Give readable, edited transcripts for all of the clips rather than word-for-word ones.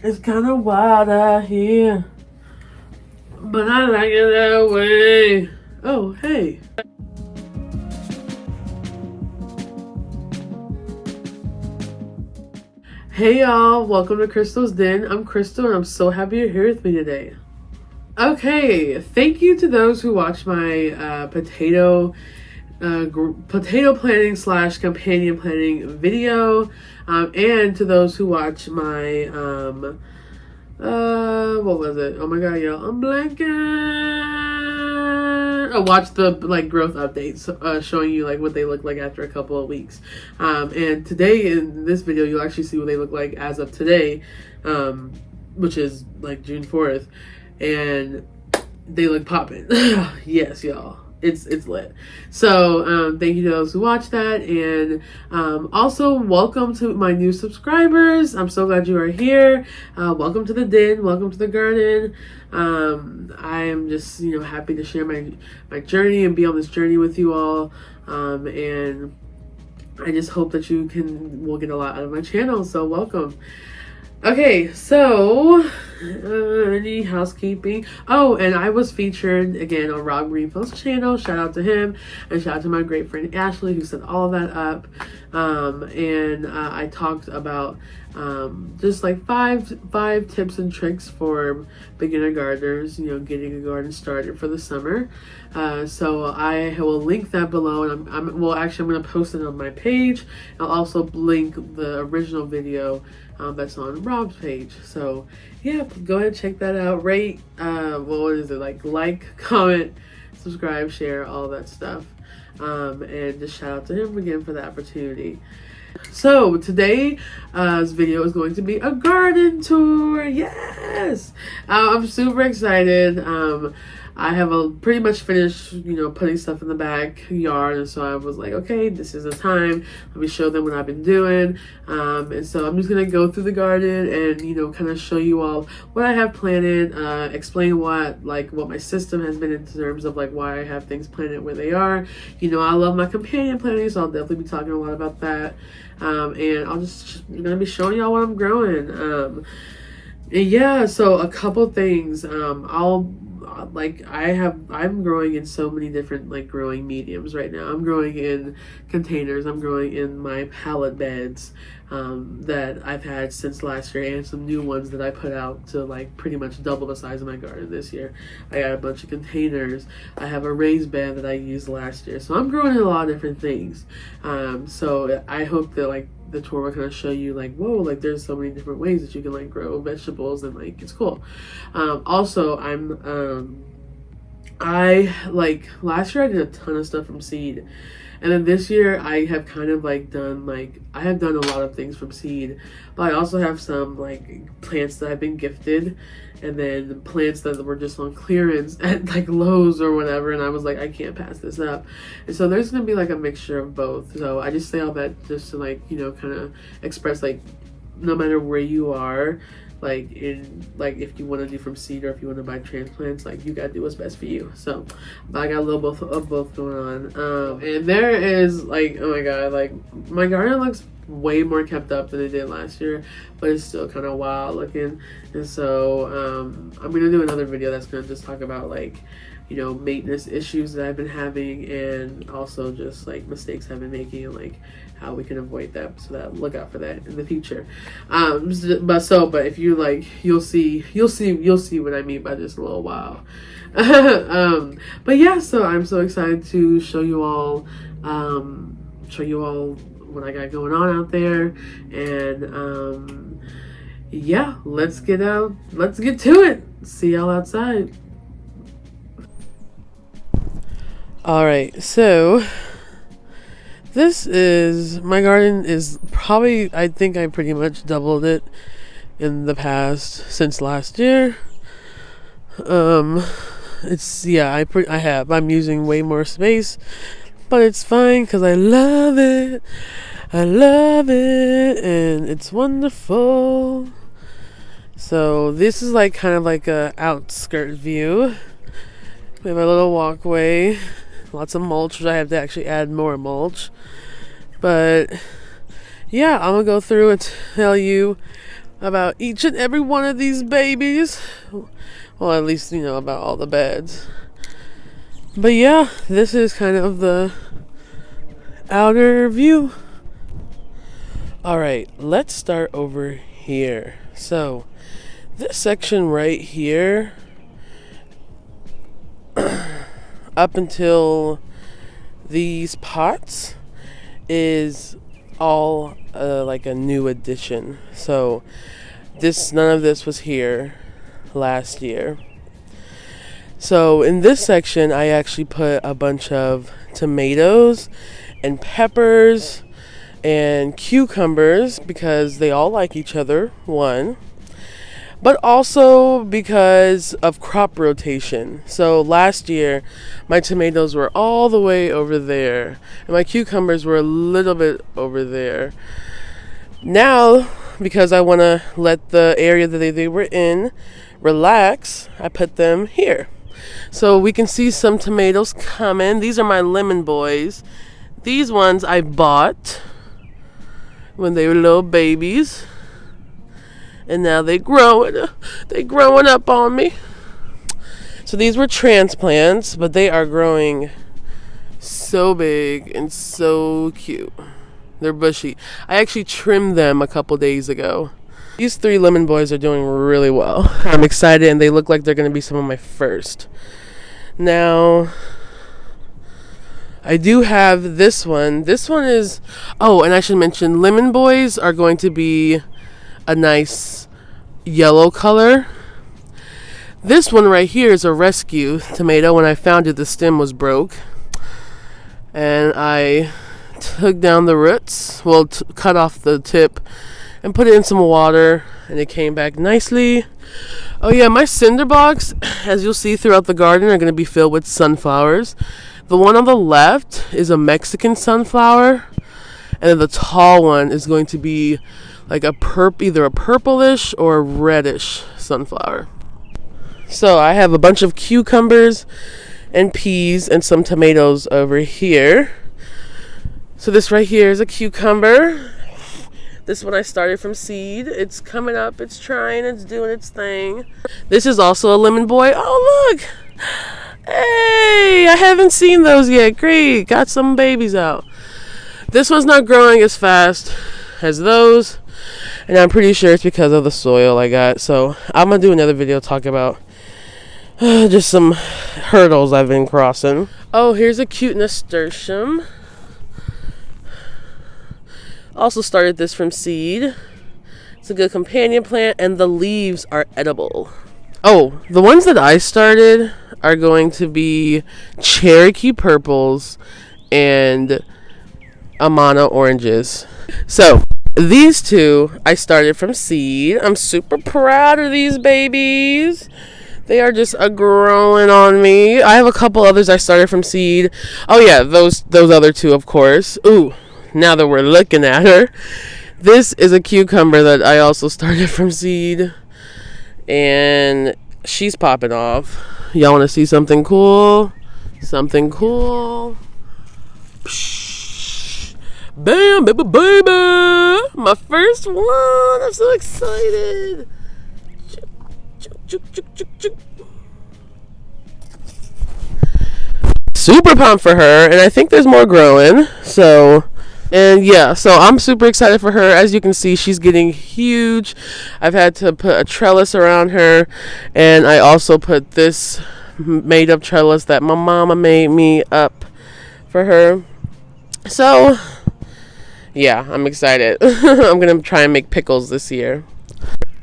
It's kind of wild out here, but I like it that way. Oh, hey. Hey y'all, welcome to Crystal's Den. I'm Crystal and I'm so happy you're here with me today. Okay, thank you to those who watched my potato planting / companion planting video, and to those who watch my what was it? Oh my god, y'all, I'm blanking. Oh, watch the growth updates, showing you like what they look like after a couple of weeks. And today in this video, you'll actually see what they look like as of today, which is like June 4th, and they look popping. Yes, y'all. It's lit. So thank you to those who watched that, and also welcome to my new subscribers. I'm so glad you are here. Welcome to the den, welcome to the garden. I am just happy to share my journey and be on this journey with you all, and I just hope that will get a lot out of my channel. So welcome. Okay, so any housekeeping? Oh, and I was featured again on Rob Greenfield's channel. Shout out to him, and shout out to my great friend Ashley who set all of that up. And I talked about just like five tips and tricks for beginner gardeners, getting a garden started for the summer. So I will link that below, and I'm going to post it on my page. I'll also link the original video that's on Rob's page. So yeah, go ahead and check that out. Rate, what is it, like, comment, subscribe, share, all that stuff. And just shout out to him again for the opportunity. So today's video is going to be a garden tour. Yes, I'm super excited. I have pretty much finished, putting stuff in the backyard, and so I was like, okay, this is the time. Let me show them what I've been doing. And so I'm just gonna go through the garden and kind of show you all what I have planted, explain what my system has been in terms of why I have things planted where they are. I love my companion planting, so I'll definitely be talking a lot about that. And I'll just gonna be showing y'all what I'm growing. Yeah, so a couple things. I'm growing in so many different growing mediums right now. I'm growing in containers. I'm growing in my pallet beds that I've had since last year, and some new ones that I put out to pretty much double the size of my garden this year. I got a bunch of containers. I have a raised bed that I used last year. So I'm growing in a lot of different things. So I hope that the tour will kind of show you whoa, there's so many different ways that you can grow vegetables, and it's cool. Also, I last year I did a ton of stuff from seed, and then this year I have kind of done I have done a lot of things from seed, but I also have some plants that I've been gifted, and then plants that were just on clearance at Lowe's or whatever, and I was like, I can't pass this up. And so there's gonna be a mixture of both. So I just say all that just to kind of express no matter where you are, if you want to do from seed or if you want to buy transplants, you gotta do what's best for you. So I got a little of both going on. And there is oh my god, my garden looks way more kept up than it did last year, but it's still kind of wild looking. And so I'm gonna do another video that's gonna just talk about maintenance issues that I've been having, and also just mistakes I've been making, and how we can avoid that. So that look out for that in the future. But if you you'll see what I mean by this in a little while. But yeah, so I'm so excited to show you all what I got going on out there, and yeah, let's get to it. See y'all outside. Alright, so this is my garden. Is probably, I think I pretty much doubled it in the past since last year. I'm using way more space, but it's fine because I love it, and it's wonderful. So this is kind of a outskirt view. We have a little walkway, lots of mulch, which I have to actually add more mulch. But yeah, I'm gonna go through and tell you about each and every one of these babies. Well, at least, you know, about all the beds. But yeah, this is kind of the outer view. Alright, let's start over here. So, this section right here, up until these pots, is all like a new addition. So, none of this was here last year. So, in this section, I actually put a bunch of tomatoes and peppers and cucumbers because they all like each other, one, but also because of crop rotation. So last year my tomatoes were all the way over there and my cucumbers were a little bit over there. Now, because I want to let the area that they were in relax, I put them here. So we can see some tomatoes coming. These are my lemon boys. These ones I bought when they were little babies, and now they're growing up on me. So these were transplants, but they are growing so big and so cute. They're bushy. I actually trimmed them a couple days ago. These 3 lemon boys are doing really well. I'm excited, and they look like they're going to be some of my first. Now, I do have this one. This one is, oh, and I should mention, lemon boys are going to be a nice yellow color. This one right here is a rescue tomato. When I found it, the stem was broke. And I took down the roots, well, cut off the tip, and put it in some water, and it came back nicely. Oh yeah, my cinder blocks, as you'll see throughout the garden, are going to be filled with sunflowers. The one on the left is a Mexican sunflower, and then the tall one is going to be like either a purplish or a reddish sunflower. So I have a bunch of cucumbers and peas and some tomatoes over here. So this right here is a cucumber. This one I started from seed. It's coming up, it's trying, it's doing its thing. This is also a lemon boy. Oh, look! Hey, I haven't seen those yet. Great, got some babies out. This one's not growing as fast as those, and I'm pretty sure it's because of the soil I got. So I'm gonna do another video talking about just some hurdles I've been crossing. Oh, here's a cute nasturtium. Also started this from seed. It's a good companion plant, and the leaves are edible. Oh, the ones that I started are going to be Cherokee purples and Amana oranges. So these 2 I started from seed. I'm super proud of these babies. They are just growing on me. I have a couple others I started from seed. Oh yeah, those other 2, of course. Ooh, now that we're looking at her, this is a cucumber that I also started from seed, and she's popping off. Y'all want to see something cool? Something cool. Psh, bam, baby, baby! My first one. I'm so excited. Super pumped for her, and I think there's more growing. So, and yeah, so I'm super excited for her. As you can see, she's getting huge. I've had to put a trellis around her, and I also put this made up trellis that my mama made me up for her. So yeah, I'm excited. I'm gonna try and make pickles this year.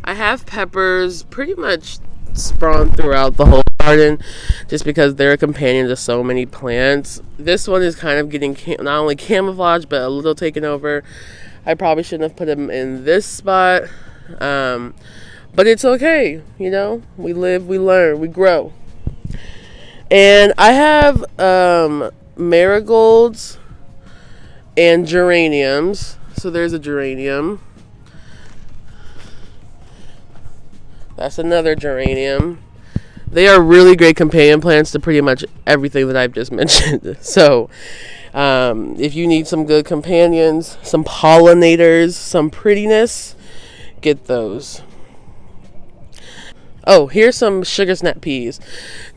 I have peppers pretty much sprawn throughout the whole garden just because they're a companion to so many plants. This one is kind of getting not only camouflaged but a little taken over. I probably shouldn't have put them in this spot, but it's okay. You know, we live, we learn, we grow. And I have marigolds and geraniums. So there's a geranium. That's another geranium. They are really great companion plants to pretty much everything that I've just mentioned. So if you need some good companions, some pollinators, some prettiness, get those. Oh, here's some sugar snap peas.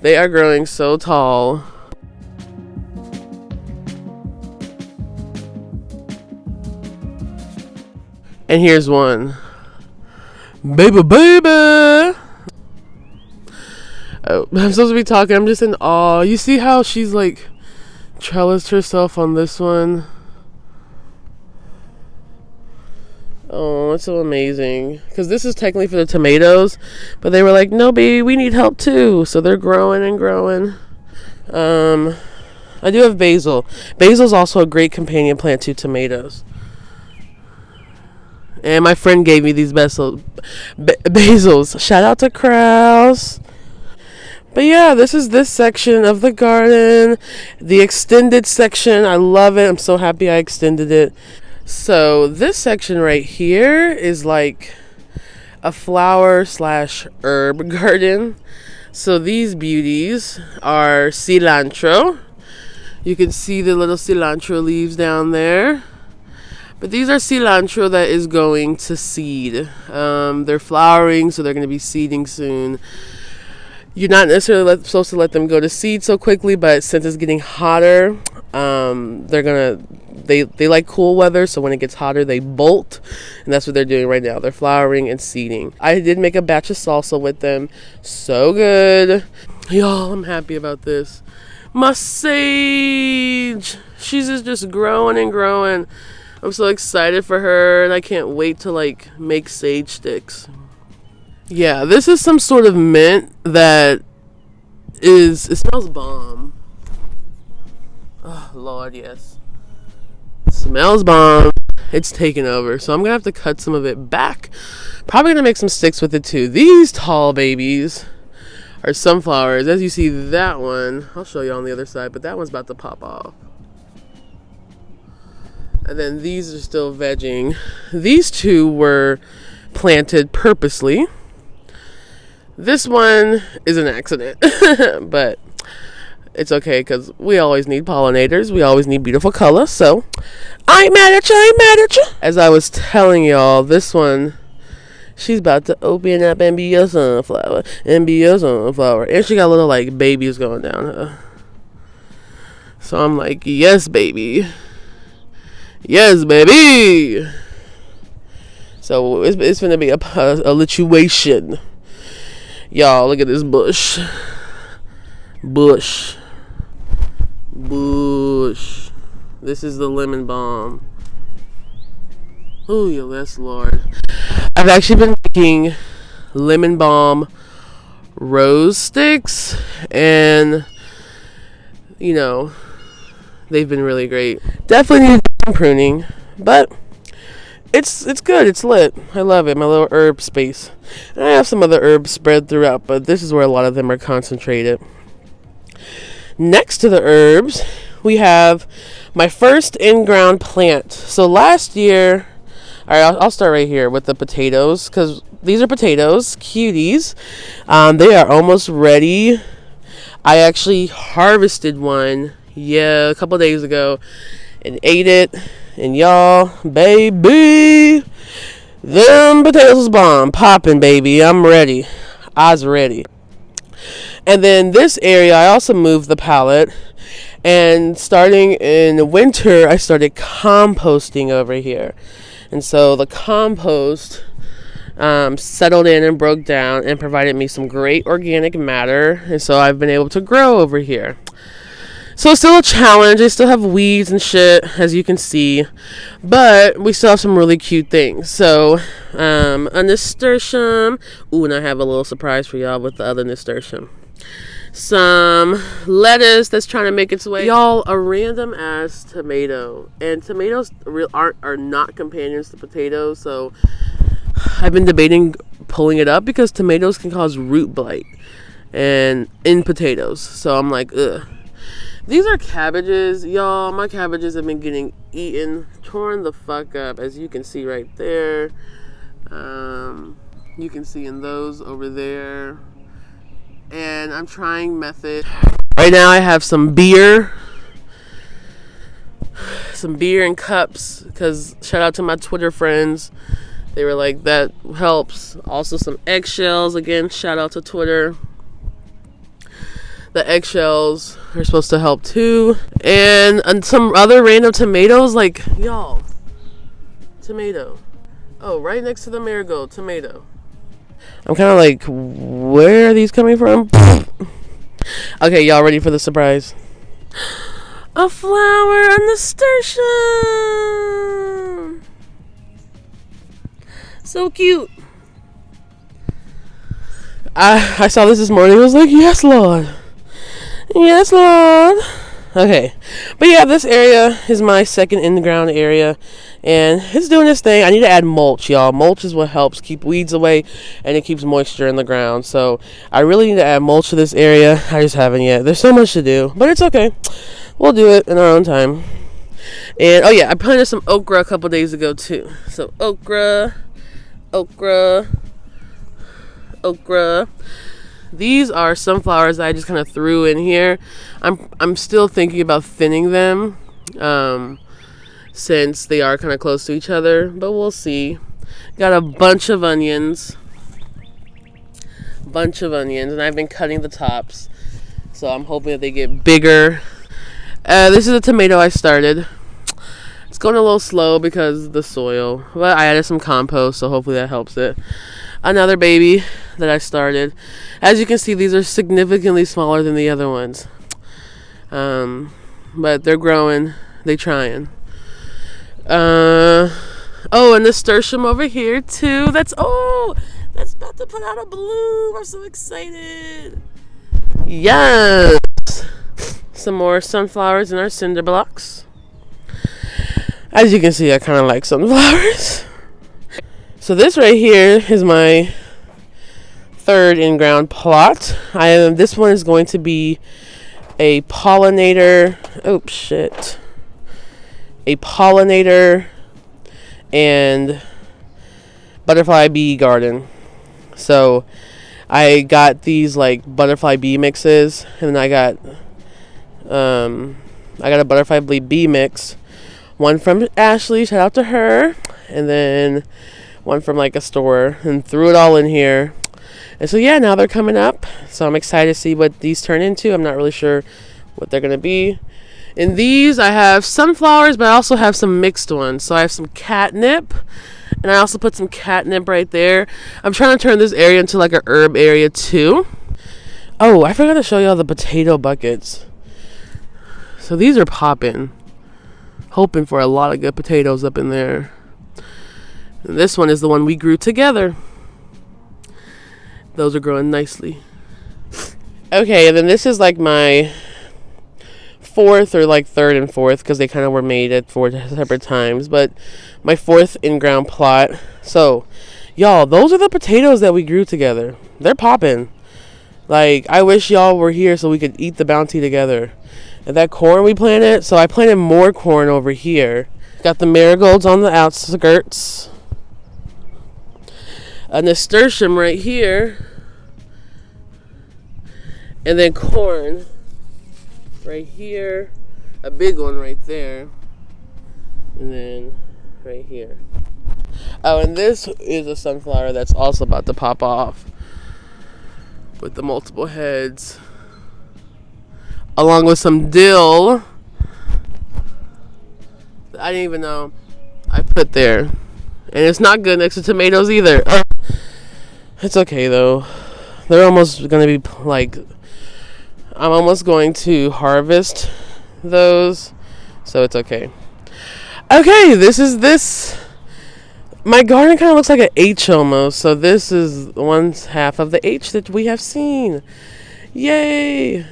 They are growing so tall. And here's one. Baby, baby. Oh, I'm supposed to be talking. I'm just in awe. You see how she's like trellised herself on this one? Oh, it's so amazing. Because this is technically for the tomatoes. But they were like, no, baby, we need help too. So they're growing and growing. I do have basil. Basil's also a great companion plant to tomatoes. And my friend gave me these basils. Shout out to Kraus. But yeah, this is this section of the garden. The extended section. I love it. I'm so happy I extended it. So this section right here is like a flower / herb garden. So these beauties are cilantro. You can see the little cilantro leaves down there. But these are cilantro that is going to seed. They're flowering, so they're going to be seeding soon. You're not necessarily supposed to let them go to seed so quickly, but since it's getting hotter, they like cool weather, so when it gets hotter, they bolt, and that's what they're doing right now. They're flowering and seeding. I did make a batch of salsa with them. So good. Y'all, I'm happy about this. My sage! She's just growing and growing. I'm so excited for her, and I can't wait to like make sage sticks. Yeah, this is some sort of mint that it smells bomb. Oh, Lord, yes. It smells bomb. It's taken over, so I'm gonna have to cut some of it back. Probably gonna make some sticks with it too. These tall babies are sunflowers. As you see, that one, I'll show you on the other side, but that one's about to pop off. And then these are still vegging. These two were planted purposely. This one is an accident, but it's okay because we always need pollinators. We always need beautiful color, so I ain't mad at you, I ain't mad at you. As I was telling y'all, this one, she's about to open up and be a sunflower, and be a sunflower. And she got little, like, babies going down her. So I'm like, yes, baby. Yes, baby. So it's gonna be a lituation. Y'all, look at this bush. Bush. This is the lemon balm. Oh, yes, Lord. I've actually been making lemon balm rose sticks, and you know, they've been really great. Definitely need some pruning, but it's good. It's lit. I love it. My little herb space. And I have some other herbs spread throughout, but this is where a lot of them are concentrated. Next to the herbs, we have my first in-ground plant. So last year, all right, I'll start right here with the potatoes, because these are potatoes, cuties. They are almost ready. I actually harvested one, a couple days ago, and ate it. And y'all, baby, them potatoes is bomb. Popping, baby. I'm ready. I's ready. And then this area, I also moved the pallet. And starting in winter, I started composting over here. And so the compost settled in and broke down and provided me some great organic matter. And so I've been able to grow over here. So it's still a challenge. I still have weeds and shit, as you can see. But we still have some really cute things. So, a nasturtium. Ooh, and I have a little surprise for y'all with the other nasturtium. Some lettuce that's trying to make its way. Y'all, a random ass tomato. And tomatoes are not companions to potatoes. So, I've been debating pulling it up because tomatoes can cause root blight and in potatoes. So, I'm like, ugh. These are cabbages, y'all. My cabbages have been getting eaten, torn the fuck up, as you can see right there. You can see in those over there. And I'm trying method. Right now I have some beer in cups, because shout out to my Twitter friends. They were like, that helps. Also some eggshells. Again, shout out to Twitter. The eggshells are supposed to help too. And some other random tomatoes, like, y'all. Tomato. Oh, right next to the marigold, tomato. I'm kind of like, where are these coming from? Okay, y'all ready for the surprise? A flower on nasturtium. So cute. I saw this morning. I was like, yes, Lord. Yes, Lord. Okay. But yeah, this area is my second in-ground area. And it's doing this thing. I need to add mulch, y'all. Mulch is what helps keep weeds away. And it keeps moisture in the ground. So I really need to add mulch to this area. I just haven't yet. There's so much to do. But it's okay. We'll do it in our own time. And, oh yeah, I planted some okra a couple days ago, too. So okra. These are sunflowers that I just kind of threw in here. I'm still thinking about thinning them, since they are kind of close to each other, but we'll see. Got a bunch of onions, and I've been cutting the tops, so I'm hoping that they get bigger. This is a tomato I started. It's going a little slow because of the soil, but I added some compost, so hopefully that helps it. Another baby that I started. As you can see, these are significantly smaller than the other ones. But they're growing. They trying. Oh, and nasturtium over here too. That's about to put out a bloom. I'm so excited. Yes. Some more sunflowers in our cinder blocks. As you can see, I kind of like sunflowers. So this right here is my third in-ground plot. This one is going to be a pollinator. Oh shit! A pollinator and butterfly bee garden. So I got these like butterfly bee mixes, and then I got a butterfly bee mix. One from Ashley, shout out to her, and then one from like a store, and threw it all in here. And so yeah, now they're coming up. So I'm excited to see what these turn into. I'm not really sure what they're gonna be. In these, I have sunflowers, but I also have some mixed ones. So I have some catnip, and I also put some catnip right there. I'm trying to turn this area into like a herb area too. Oh, I forgot to show y'all the potato buckets. So these are popping. Hoping for a lot of good potatoes up in there. And this one is the one we grew together. Those are growing nicely. Okay, and then this is like my fourth, or like third and fourth, because they kind of were made at 4 separate times, but my fourth in-ground plot. So y'all, those are the potatoes that we grew together. They're popping. Like, I wish y'all were here so we could eat the bounty together. And that corn we planted, so I planted more corn over here. Got the marigolds on the outskirts. A nasturtium right here. And then corn right here. A big one right there. And then right here. Oh, and this is a sunflower that's also about to pop off with the multiple heads. Along with some dill that I didn't even know I put there. And it's not good next to tomatoes either. It's okay though. They're almost going to be like, I'm almost going to harvest those. So it's okay. Okay, this. My garden kind of looks like an H almost. So this is one half of the H that we have seen. Yay!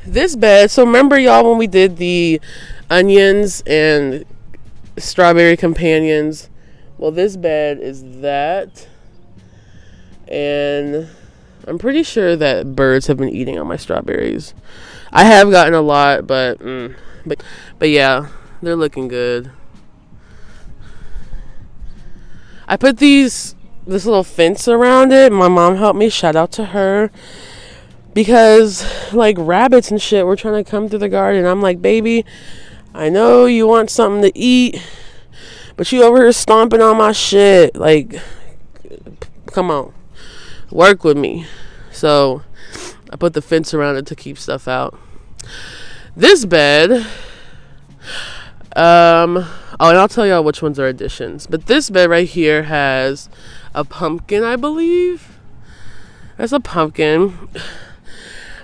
This bed, so remember y'all when we did the onions and strawberry companions? Well, this bed is that, and I'm pretty sure that birds have been eating on my strawberries. I have gotten a lot, but yeah, they're looking good. I put this little fence around it. My mom helped me, shout out to her. because like rabbits and shit were trying to come through the garden. I'm like, baby, I know you want something to eat, but you over here stomping on my shit. Like, come on, work with me. So I put the fence around it to keep stuff out. This bed, and I'll tell y'all which ones are additions. But this bed right here has a pumpkin, I believe. That's a pumpkin.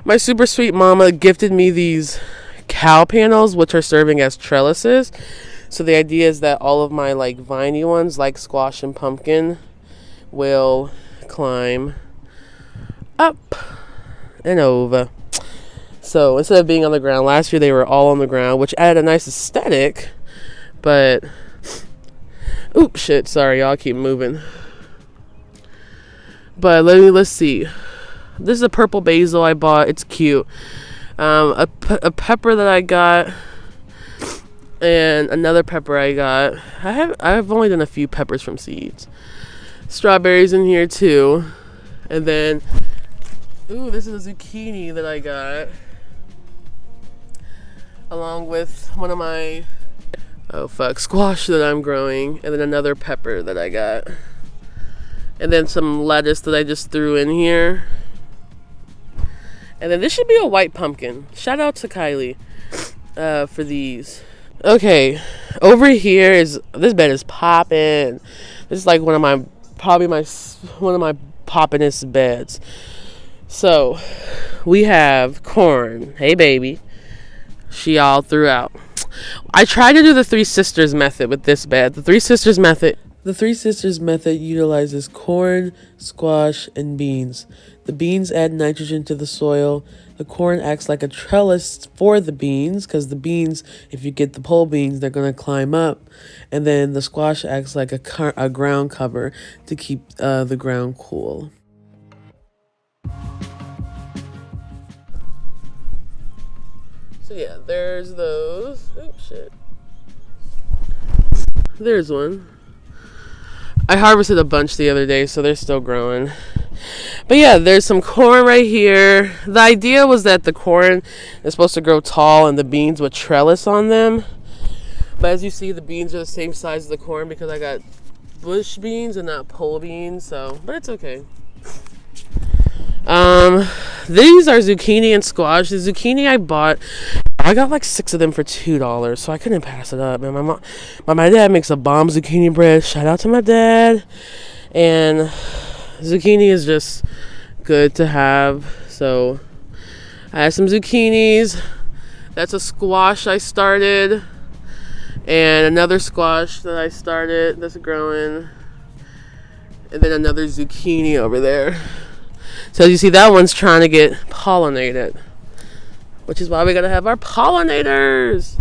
My super sweet mama gifted me these cow panels, which are serving as trellises. So the idea is that all of my like viney ones, like squash and pumpkin, will climb up and over. So instead of being on the ground, last year they were all on the ground, which added a nice aesthetic. But oops, shit, sorry, y'all, keep moving. But let's see. This is a purple basil I bought. It's cute. A pepper that I got, and another pepper I got. I've only done a few peppers from seeds. Strawberries in here too, and then this is a zucchini that I got, along with one of my squash that I'm growing, and then another pepper that I got, and then some lettuce that I just threw in here. And then this should be a white pumpkin. Shout out to Kylie for these. Okay, over here this bed is popping. This is like one of my poppinest beds. So we have corn. Hey baby, she all throughout. I tried to do the Three Sisters method with this bed. The Three Sisters method utilizes corn, squash, and beans. The beans add nitrogen to the soil. The corn acts like a trellis for the beans, because the beans, if you get the pole beans, they're going to climb up. And then the squash acts like a ground cover to keep the ground cool. So yeah, there's those. Oh shit. There's one. I harvested a bunch the other day, so they're still growing. But yeah, there's some corn right here. The idea was that the corn is supposed to grow tall and the beans would trellis on them. But as you see, the beans are the same size as the corn because I got bush beans and not pole beans. But it's okay. These are zucchini and squash. The zucchini I got like 6 of them for $2, so I couldn't pass it up. Man, my dad makes a bomb zucchini bread. Shout out to my dad. And zucchini is just good to have. So I have some zucchinis. That's a squash I started, and another squash that I started that's growing, and then another zucchini over there. So as you see, that one's trying to get pollinated, which is why we gotta have our pollinators.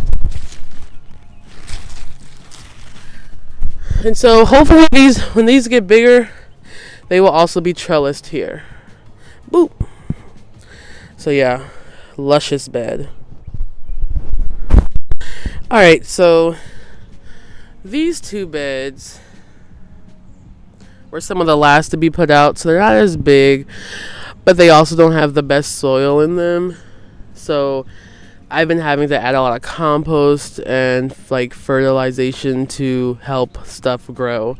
And so hopefully when these get bigger, they will also be trellised here. Boop. So yeah, luscious bed. Alright, so these 2 beds were some of the last to be put out, so they're not as big, but they also don't have the best soil in them. So I've been having to add a lot of compost and like fertilization to help stuff grow.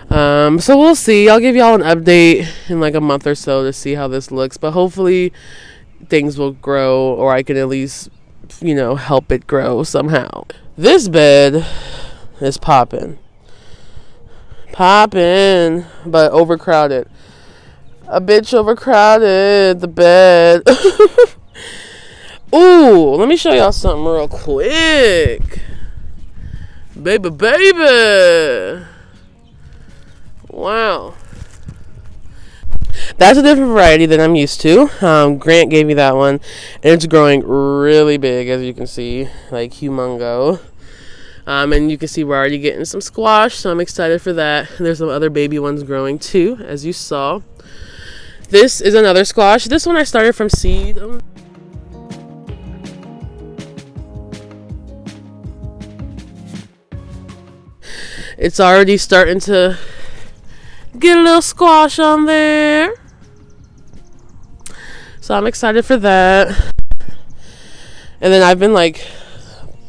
So we'll see. I'll give y'all an update in like a month or so to see how this looks, but hopefully things will grow, or I can at least, help it grow somehow. This bed is popping, but overcrowded. A bitch overcrowded the bed. Ooh, let me show y'all something real quick. Baby. Wow. That's a different variety than I'm used to. Grant gave me that one, and it's growing really big, as you can see, like humongo. And you can see we're already getting some squash, so I'm excited for that. And there's some other baby ones growing too, as you saw. This is another squash. This one I started from seed. It's already starting to get a little squash on there. So I'm excited for that. And then I've been like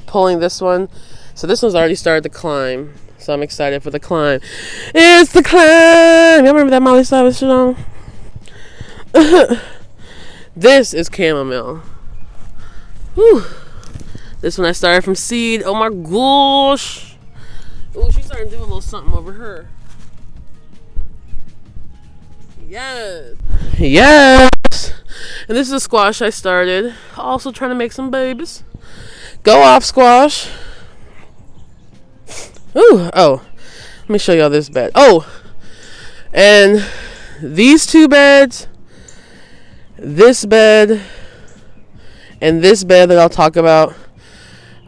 pulling this one. So this one's already started to climb. So I'm excited for the climb. It's the climb! Y'all remember that Miley Cyrus song? This is chamomile. Whew. This one I started from seed. Oh my gosh. Oh, she's starting to do a little something over her. Yes. Yes. And this is a squash I started. Also trying to make some babies. Go off, squash. Ooh. Oh. Let me show y'all this bed. Oh. And these two beds, this bed, and this bed that I'll talk about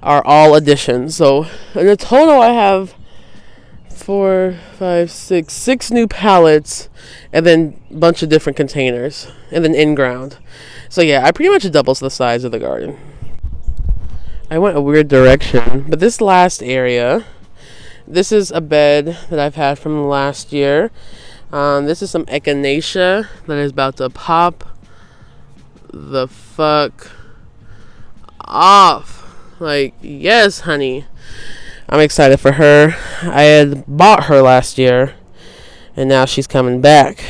are all additions. So in the total I have 6 new pallets, and then a bunch of different containers, and then in-ground. So yeah, I pretty much doubles the size of the garden. I went a weird direction, but this last area, this is a bed that I've had from last year. This is some echinacea that is about to pop the fuck off. Like, yes, honey. I'm excited for her. I had bought her last year, and now she's coming back.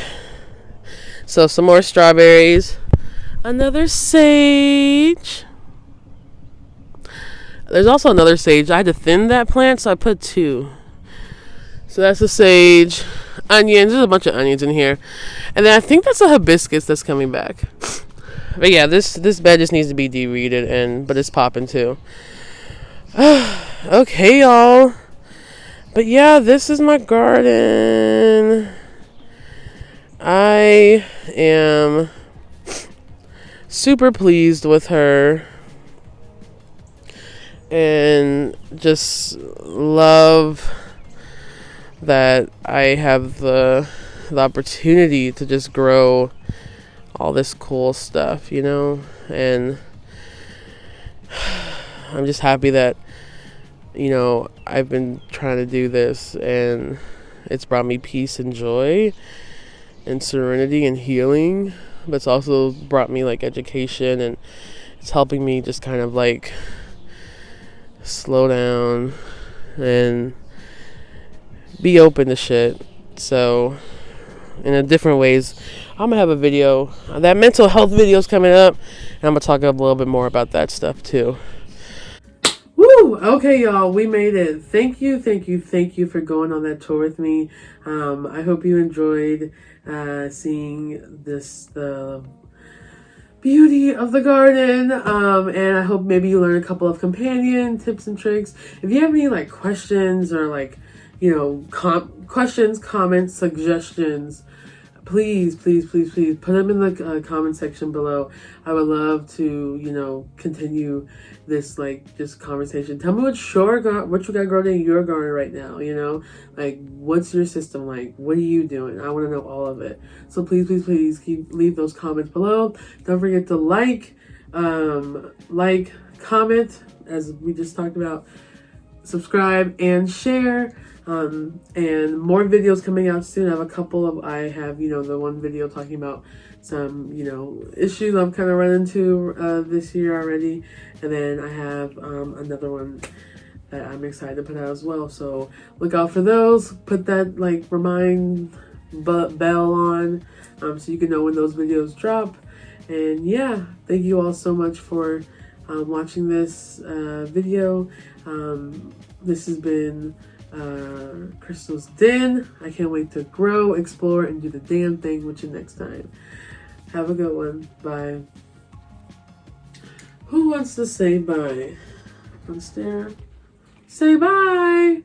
So some more strawberries. Another sage. There's also another sage. I had to thin that plant, so I put 2. So that's the sage. Onions. There's a bunch of onions in here. And then I think that's a hibiscus that's coming back. But yeah, this bed just needs to be de-weeded, but it's popping too. Okay, y'all. But yeah, this is my garden. I am super pleased with her. And just love that I have the opportunity to just grow all this cool stuff, you know? And I'm just happy that, you know, I've been trying to do this, and it's brought me peace and joy and serenity and healing, but it's also brought me like education, and it's helping me just kind of like slow down and be open to shit. So in a different ways, I'm gonna have a video, that mental health video is coming up, and I'm gonna talk a little bit more about that stuff too. Woo! Okay, y'all, we made it. Thank you for going on that tour with me. I hope you enjoyed seeing the beauty of the garden, and I hope maybe you learned a couple of companion tips and tricks. If you have any like questions or like, you know, questions, comments, suggestions, please put them in the comment section below. I would love to, you know, continue this like just conversation. Tell me what you got growing in your garden right now, you know? Like, what's your system like? What are you doing? I want to know all of it. So please leave those comments below. Don't forget to like, comment, as we just talked about, subscribe and share. And more videos coming out soon. I have, you know, the one video talking about some, you know, issues I'm kind of run into this year already, and then I have another one that I'm excited to put out as well. So look out for those. Put that like remind bell on, so you can know when those videos drop. And yeah, thank you all so much for watching this video. This has been Crystal's Den. I can't wait to grow, explore, and do the damn thing with you next time. Have a good one. Bye. Who wants to say bye? Let's stare. Say bye.